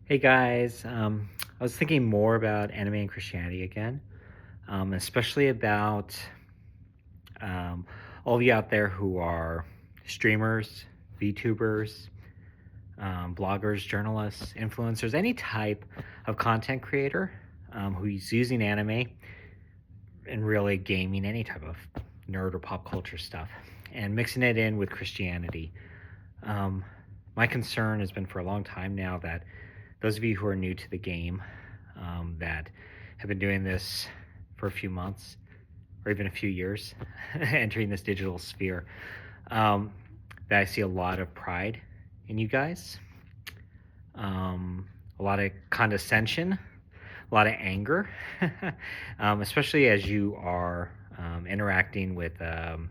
Hey guys, I was thinking more about anime and Christianity again, especially about um, all of you out there who are streamers, vtubers, bloggers, journalists, influencers, any type of content creator who's using anime and really gaming, any type of nerd or pop culture stuff, and mixing it in with Christianity. Um, my concern has been for a long time now that those of you who are new to the game, that have been doing this for a few months or even a few years, entering this digital sphere, um, that I see a lot of pride in you guys, a lot of condescension, a lot of anger, especially as you are interacting with non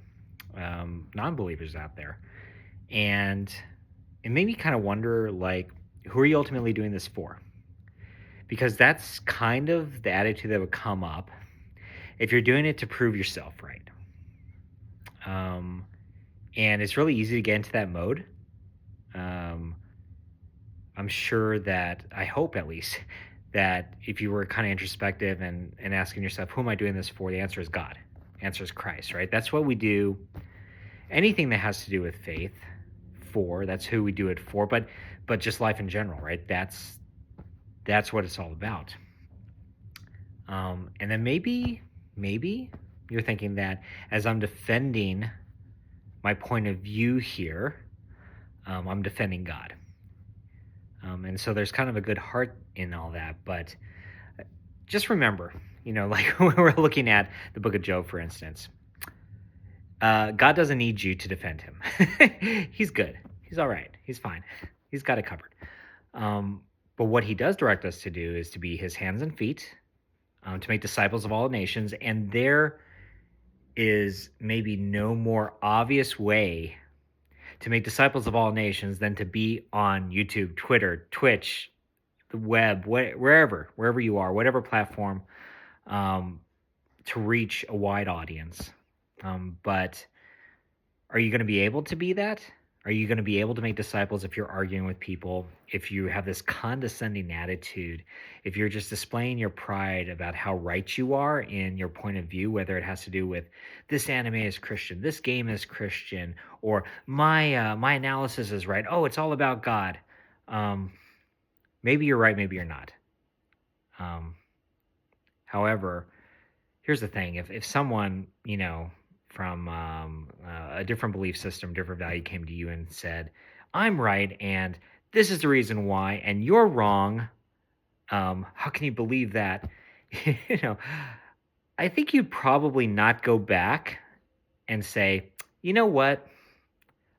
believers out there. And it made me kind of wonder, like, who are you ultimately doing this for? Because that's kind of the attitude that would come up if you're doing it to prove yourself right. Um, and it's really easy to get into that mode. Um, I'm sure that, I hope at least, that if you were kind of introspective and asking yourself, who am I doing this for? The answer is God. The answer is Christ, right? That's what we do. Anything that has to do with faith for, that's who we do it for. But just life in general, right? That's what it's all about. And then maybe you're thinking that as I'm defending my point of view here, I'm defending God. And so there's kind of a good heart in all that. But just remember, like when we're looking at the book of Job, for instance, God doesn't need you to defend him. He's good. He's all right. He's fine. He's got it covered. But what he does direct us to do is to be his hands and feet, to make disciples of all nations. And there is maybe no more obvious way to make disciples of all nations than to be on YouTube, Twitter, Twitch, the web, wherever you are, whatever platform, um, to reach a wide audience. But are you going to be able to be that? Are you going to be able to make disciples if you're arguing with people, if you have this condescending attitude, if you're just displaying your pride about how right you are in your point of view, whether it has to do with this anime is Christian, this game is Christian, or my analysis is right. Oh, it's all about God. Um, maybe you're right, maybe you're not. Um, However, here's the thing: if someone from a different belief system, different value came to you and said, "I'm right, and this is the reason why, and you're wrong," how can you believe that? you know, I think you'd probably not go back and say, "You know what?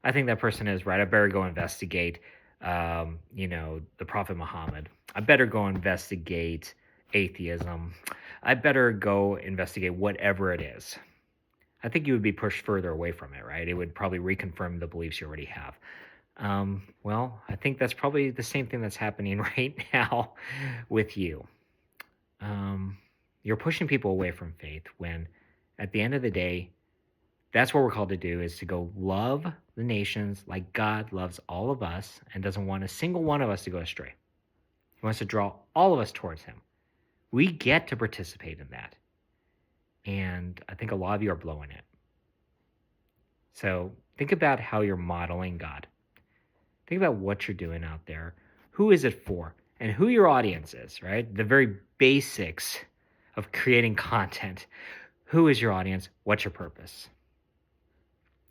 I think that person is right. I better go investigate." The Prophet Muhammad. I better go investigate atheism. I better go investigate whatever it is. I think you would be pushed further away from it, right? It would probably reconfirm the beliefs you already have. Well, I think that's probably the same thing that's happening right now with you. You're pushing people away from faith when, at the end of the day, that's what we're called to do, is to go love the nations like God loves all of us and doesn't want a single one of us to go astray. He wants to draw all of us towards him. We get to participate in that. And I think a lot of you are blowing it. So think about how you're modeling God. Think about what you're doing out there. Who is it for? And who your audience is, right? The very basics of creating content. Who is your audience? What's your purpose?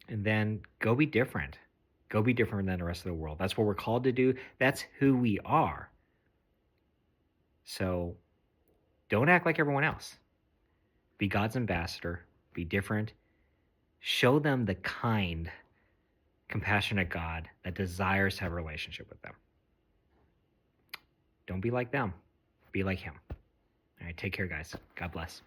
And then go be different. Go be different than the rest of the world. That's what we're called to do. That's who we are. So don't act like everyone else. Be God's ambassador. Be different. Show them the kind, compassionate God that desires to have a relationship with them. Don't be like them. Be like him. All right, take care, guys. God bless.